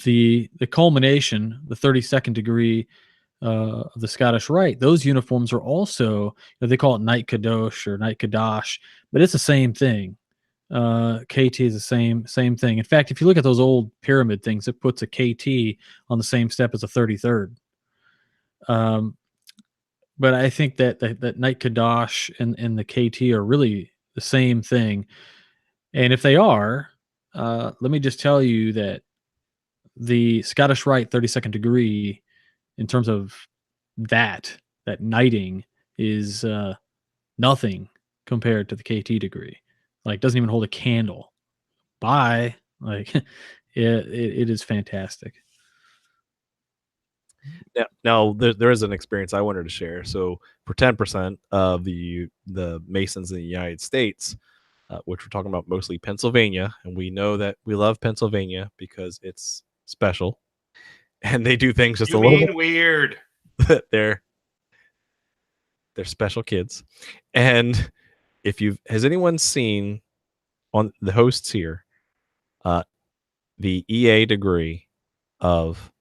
The culmination, the 32nd degree of the Scottish Rite. Those uniforms are also, they call it Knight Kadosh or Knight Kadash, but it's the same thing. KT is the same thing. In fact, if you look at those old pyramid things, it puts a KT on the same step as a 33rd. But I think that Knight Kadash and the KT are really the same thing. And if they are, let me just tell you that the Scottish Rite 32nd degree, in terms of that knighting, is nothing compared to the KT degree. Like, doesn't even hold a candle. Bye. Like, It is fantastic. Yeah. Now there is an experience I wanted to share. So for 10% of the Masons in the United States, which we're talking about mostly Pennsylvania, and we know that we love Pennsylvania because it's special, and they do things just You a little mean weird? bit. They're special kids, and has anyone seen on the hosts here, the EA degree of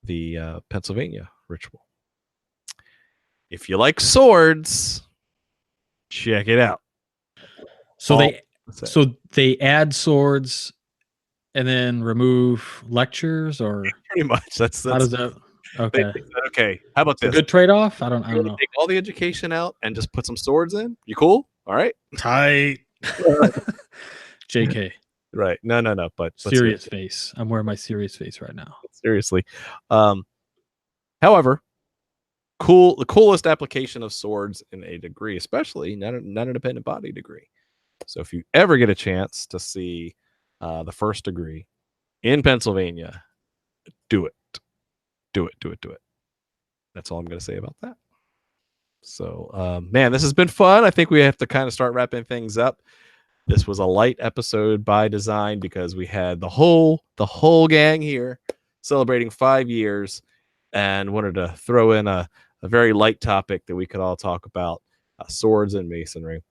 the Pennsylvania ritual? If you like swords, check it out. So All- they add swords and then remove lectures, or pretty much that's how does that? Okay, okay. How about it's a this? good trade-off. I don't We're gonna know. take all the education out and just put some swords in. You cool? All right. Tight. JK. Right. No. But Serious face. I'm wearing my serious face right now. seriously. However, the coolest application of swords in a degree, especially not an independent body degree. So if you ever get a chance to see the first degree in Pennsylvania, do it. Do it. That's all I'm going to say about that. So, man, this has been fun. I think we have to kind of start wrapping things up. This was a light episode by design because we had the whole gang here celebrating 5 years, and wanted to throw in a very light topic that we could all talk about, swords and masonry.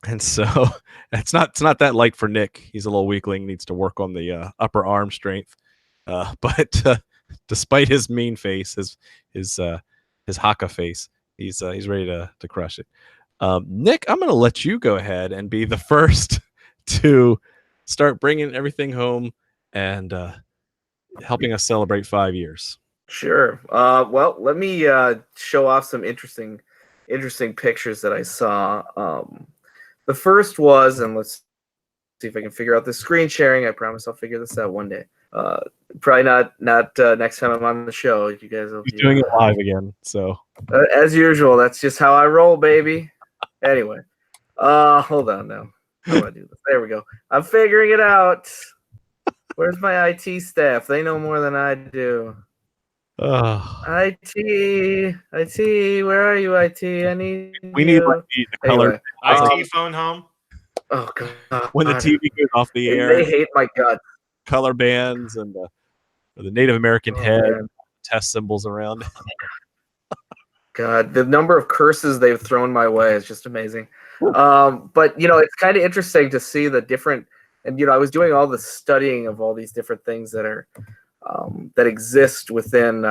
And so it's not that light for Nick. He's a little weakling, needs to work on the upper arm strength. But despite his mean face, his haka face, he's ready to crush it. Nick, I'm going to let you go ahead and be the first to start bringing everything home and helping us celebrate 5 years. Sure. Well, let me show off some interesting pictures that I saw. The first was, and let's see if I can figure out this screen sharing. I promise I'll figure this out one day. Probably not next time I'm on the show. You guys will He's doing it live again. So as usual, that's just how I roll, baby. Anyway, hold on now. How do I do this? There we go. I'm figuring it out. Where's my IT staff? They know more than I do. IT, where are you, IT? I need we need like, the color. Anyway, IT phone home. Oh god! When the TV goes off the air, they hate my guts. Color bands and the Native American head, man. test symbols around. God, the number of curses they've thrown my way is just amazing. But it's kind of interesting to see the different. And I was doing all the studying of all these different things that are that exist within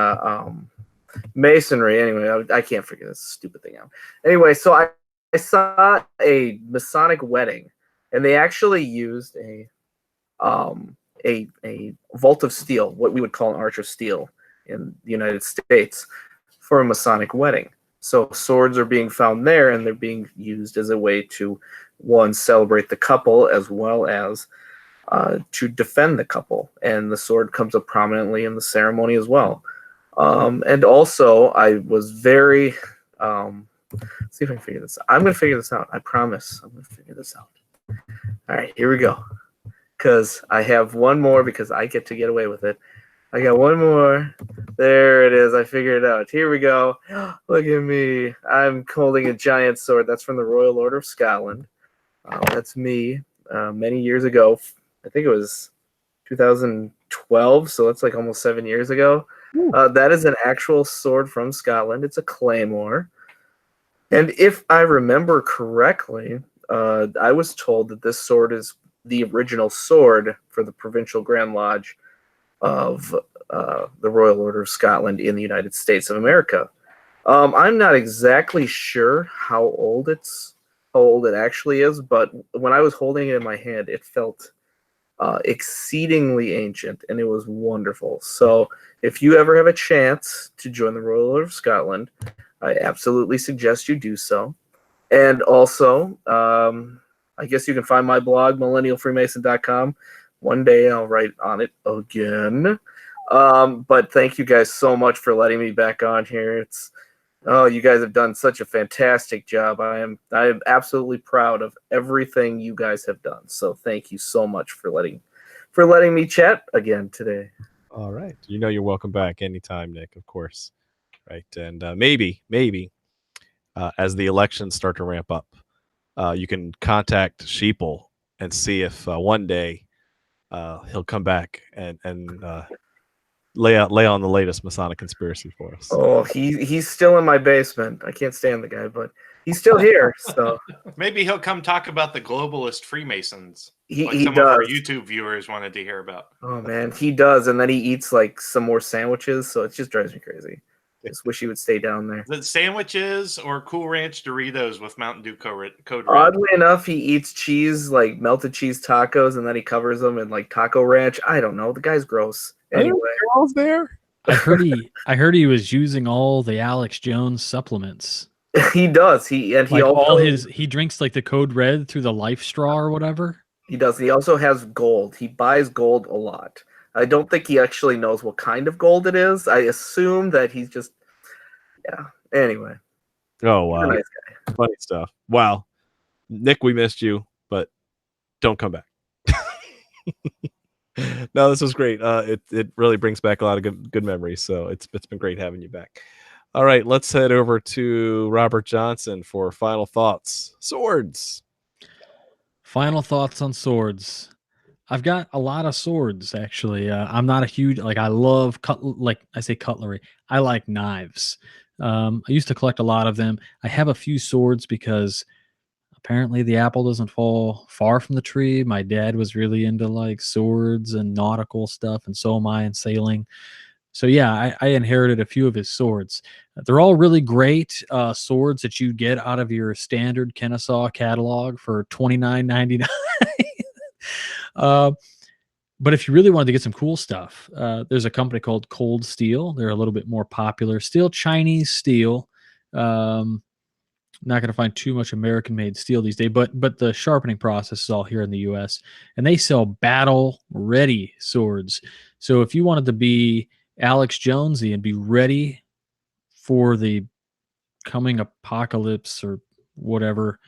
Masonry. Anyway, I can't figure this stupid thing out. Anyway, so I saw a Masonic wedding, and they actually used a vault of steel, what we would call an arch of steel in the United States, for a Masonic wedding. So swords are being found there, and they're being used as a way to, one, celebrate the couple, as well as to defend the couple. And the sword comes up prominently in the ceremony as well. And also, I was very... let's see if I can figure this out. I'm going to figure this out. I promise. I'm going to figure this out. All right, here we go. Because I have one more, because I get to get away with it. I got one more. There it is. I figured it out. Here we go. Look at me. I'm holding a giant sword. That's from the Royal Order of Scotland. That's me many years ago. I think it was 2012, so that's like almost 7 years ago. That is an actual sword from Scotland. It's a claymore. And if I remember correctly, I was told that this sword is the original sword for the Provincial Grand Lodge of the Royal Order of Scotland in the United States of America. I'm not exactly sure how old it actually is, but when I was holding it in my hand, it felt exceedingly ancient, and it was wonderful. So if you ever have a chance to join the Royal Order of Scotland, I absolutely suggest you do so. And also, I guess you can find my blog, millennialfreemason.com. One day I'll write on it again. But thank you guys so much for letting me back on here. You guys have done such a fantastic job. I am absolutely proud of everything you guys have done. So thank you so much for for letting me chat again today. All right. You know you're welcome back anytime, Nick, of course. Right. And maybe, as the elections start to ramp up, you can contact Sheeple and see if one day he'll come back and lay on the latest Masonic conspiracy for us. Oh, he's still in my basement. I can't stand the guy, but he's still here. So Maybe he'll come talk about the globalist Freemasons, like he some of our does. YouTube viewers wanted to hear about. Oh man, he does, and then he eats like some more sandwiches, so it just drives me crazy. Just wish he would stay down there. The sandwiches or Cool Ranch Doritos with Mountain Dew Code Red. Oddly enough, he eats cheese, like melted cheese tacos, and then he covers them in like Taco Ranch. I don't know. The guy's gross. Anyway, Girls there. I heard he was using all the Alex Jones supplements. he does. He Like also he drinks like the Code Red through the Life Straw or whatever. he does. He also has gold. He buys gold a lot. I don't think he actually knows what kind of gold it is. I assume that he's just Anyway, Oh wow, nice funny stuff. Wow, Nick, we missed you, but don't come back. No, this was great. It really brings back a lot of good memories. So it's been great having you back. All right, let's head over to Robert Johnson for final thoughts. Swords. Final thoughts on swords. I've got a lot of swords actually. I'm not a huge I love cutlery. I like knives. I used to collect a lot of them. I have a few swords because apparently the apple doesn't fall far from the tree. My dad was really into like swords and nautical stuff, and so am I in sailing. So yeah, I inherited a few of his swords. They're all really great swords that you get out of your standard Kennesaw catalog for $29.99. But if you really wanted to get some cool stuff, there's a company called Cold Steel. They're a little bit more popular. Still Chinese steel. Not going to find too much American-made steel these days, but the sharpening process is all here in the U.S. And they sell battle-ready swords. So if you wanted to be Alex Jonesy and be ready for the coming apocalypse or whatever,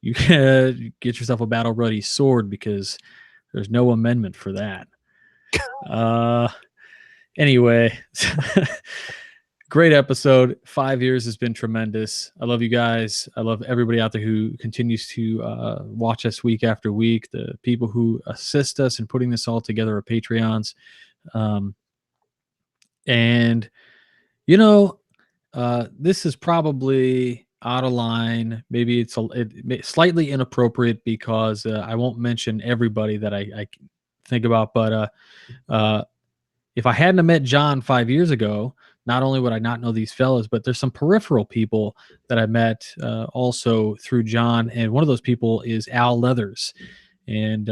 you can get yourself a battle-ready sword because there's no amendment for that. Anyway, great episode. 5 years has been tremendous. I love you guys. I love everybody out there who continues to watch us week after week. The people who assist us in putting this all together are Patreons. And, you know, this is probably out of line. Maybe it's slightly inappropriate because I won't mention everybody that I think about. But if I hadn't have met John 5 years ago, not only would I not know these fellas, but there's some peripheral people that I met also through John. And one of those people is Al Leathers. And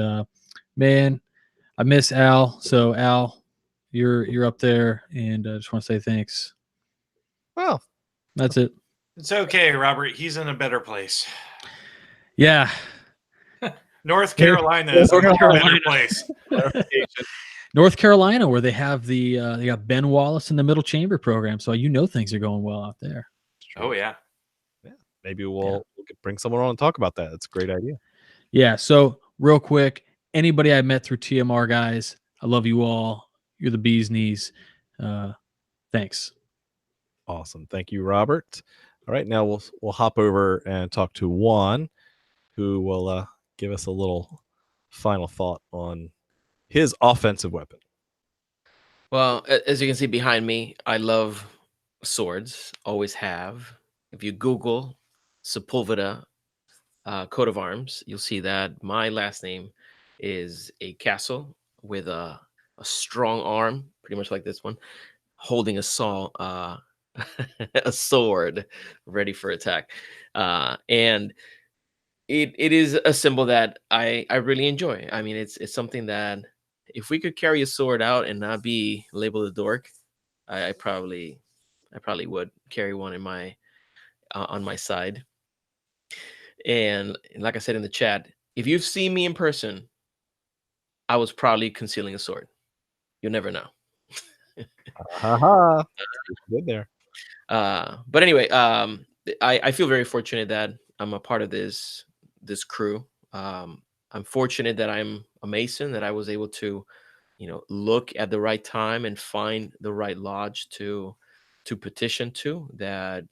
man, I miss Al. So Al, you're up there, and I just want to say thanks. Well, that's it. It's okay, Robert. He's in a better place. Yeah. North Carolina is a better place. North Carolina, where they have they got Ben Wallace in the middle chamber program, so things are going well out there. Oh yeah. Maybe we'll bring someone on and talk about that. That's a great idea. Yeah. So real quick, anybody I met through TMR, guys, I love you all. You're the bee's knees. Thanks. Awesome. Thank you, Robert. All right, now we'll hop over and talk to Juan, who will give us a little final thought on his offensive weapon. Well, as you can see behind me, I love swords, always have. If you Google Sepulveda coat of arms, you'll see that my last name is a castle with a strong arm, pretty much like this one, holding a saw, a sword ready for attack. And it is a symbol that I really enjoy. I mean, it's something that if we could carry a sword out and not be labeled a dork, I probably would carry one in my on my side. And like I said in the chat, if you've seen me in person, I was probably concealing a sword. You'll never know. Haha. Good there. But anyway, I feel very fortunate that I'm a part of this crew. I'm fortunate that I'm a Mason, that I was able to, look at the right time and find the right lodge to petition to, that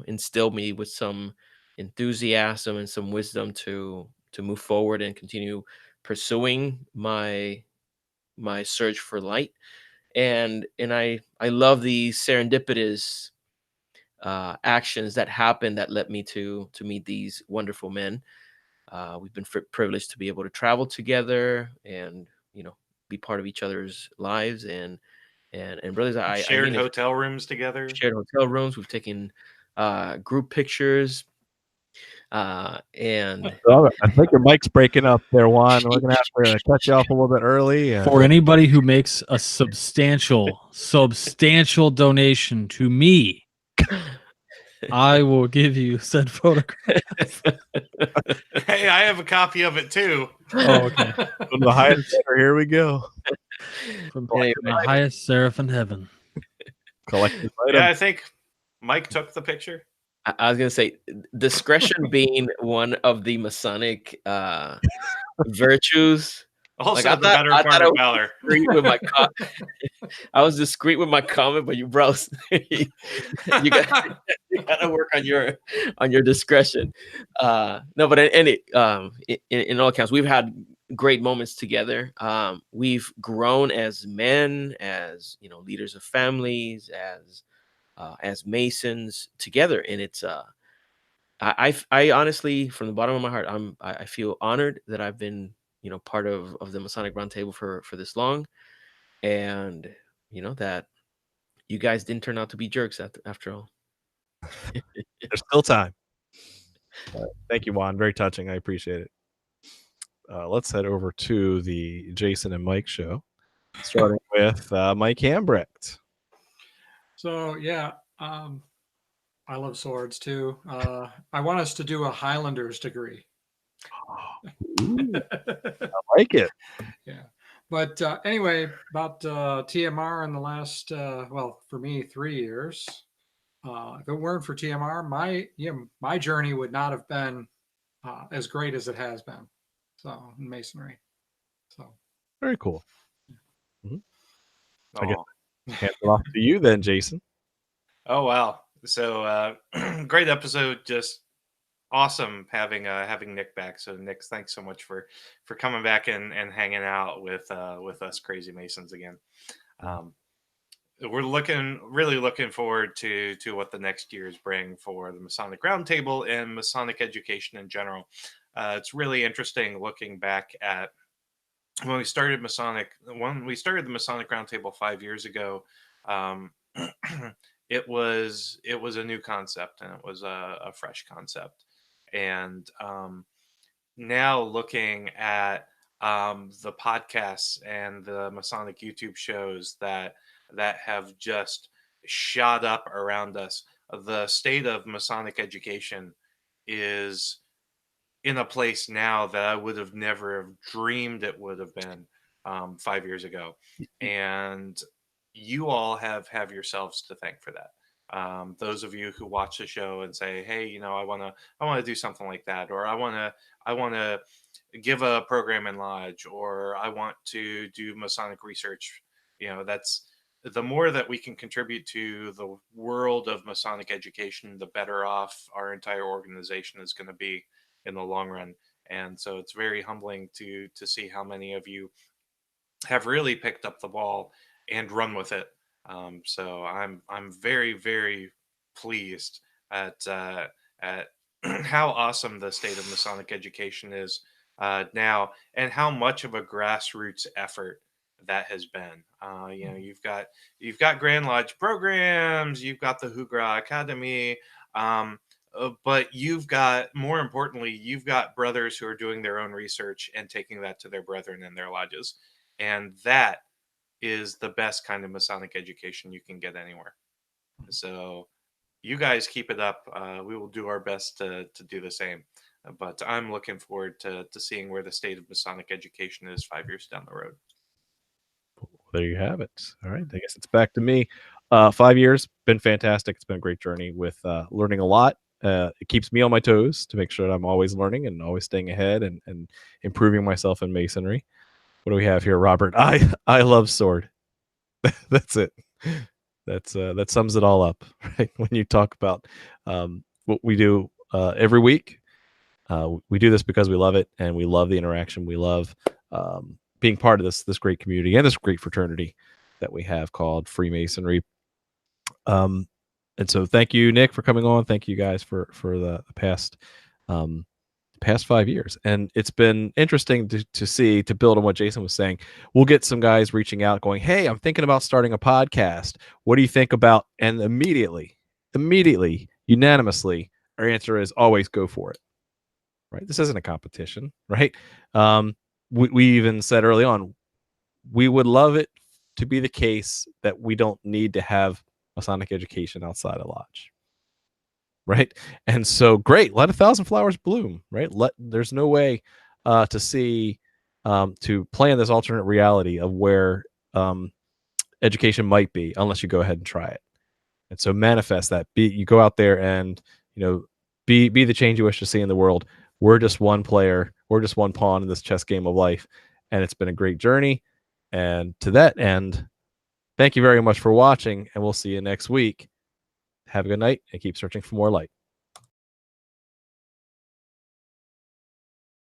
instilled me with some enthusiasm and some wisdom to move forward and continue pursuing my search for light. And I love the serendipitous actions that happened that led me to meet these wonderful men. We've been privileged to be able to travel together and be part of each other's lives, and brothers, I Shared mean it. hotel rooms together. Shared hotel rooms. We've taken group pictures, and I think your mic's breaking up there, Juan. We're gonna have to cut you off a little bit early. For anybody who makes a substantial donation to me, I will give you said photograph. Hey, I have a copy of it too. Oh, okay. From the highest bidder, here we go. From Anyway. the highest seraph in heaven. Collector's Yeah, item. I think Mike took the picture. I was gonna say, discretion being one of the Masonic virtues. Also, I the better I part thought I of was valor. discreet with my I was discreet with my comment, but you bros, you gotta work on your discretion. No, but in all accounts, we've had great moments together. We've grown as men, as leaders of families, as Masons together, and it's I honestly, from the bottom of my heart, I feel honored that I've been part of the Masonic Roundtable for this long, and that you guys didn't turn out to be jerks after all. There's still time. Thank you, Juan. Very touching. I appreciate it. Let's head over to the Jason and Mike show, starting with Mike Hambrecht. So yeah, I love swords too. I want us to do a Highlanders degree. Ooh, I like it. Yeah. But anyway, about TMR in the last, well, for me, 3 years. If it weren't for TMR, my journey would not have been as great as it has been. So in Masonry. So Very cool. I guess Aw. hand it off to you then, Jason. Oh wow! So great episode, just awesome having Nick back. So Nick, thanks so much for coming back and hanging out with us crazy Masons again. We're really looking forward to what the next years bring for the Masonic Roundtable and Masonic education in general. It's really interesting looking back at when we started the Masonic Roundtable 5 years ago. It was a new concept, and it was a fresh concept. And now looking at the podcasts and the Masonic YouTube shows that have just shot up around us, the state of Masonic education is in a place now that I would have never have dreamed it would have been 5 years ago. And you all have yourselves to thank for that. Those of you who watch the show and say, hey, I want to do something like that, or I want to give a program in lodge, or I want to do Masonic research. That's the more that we can contribute to the world of Masonic education, the better off our entire organization is going to be in the long run. And so it's very humbling to see how many of you have really picked up the ball and run with it. So I'm very, very pleased at how awesome the state of Masonic education is now, and how much of a grassroots effort that has been. You've got Grand Lodge programs, you've got the Hugra Academy, but more importantly, you've got brothers who are doing their own research and taking that to their brethren in their lodges, and that is the best kind of Masonic education you can get anywhere. So you guys keep it up. We will do our best to do the same. But I'm looking forward to seeing where the state of Masonic education is 5 years down the road. There you have it. All right. I guess it's back to me. 5 years, been fantastic. It's been a great journey with learning a lot It keeps me on my toes to make sure that I'm always learning and always staying ahead and improving myself in masonry. What do we have here, Robert? I love sword. That's it. That sums it all up, right? When you talk about what we do every week, we do this because we love it and we love the interaction. We love being part of this great community and this great fraternity that we have called Freemasonry. And so thank you, Nick, for coming on. Thank you guys for the past 5 years. And it's been interesting to see, to build on what Jason was saying. We'll get some guys reaching out going, hey, I'm thinking about starting a podcast. What do you think about? And immediately, unanimously, our answer is always go for it. Right? This isn't a competition, right? We even said early on, we would love it to be the case that we don't need to have Masonic education outside of Lodge, right? And so great, let 1,000 flowers bloom, right? There's no way to see to plan this alternate reality of where education might be unless you go ahead and try it. And so manifest that. You go out there and be the change you wish to see in the world. We're just one player, we're just one pawn in this chess game of life, and it's been a great journey. And to that end, thank you very much for watching, and we'll see you next week. Have a good night and keep searching for more light.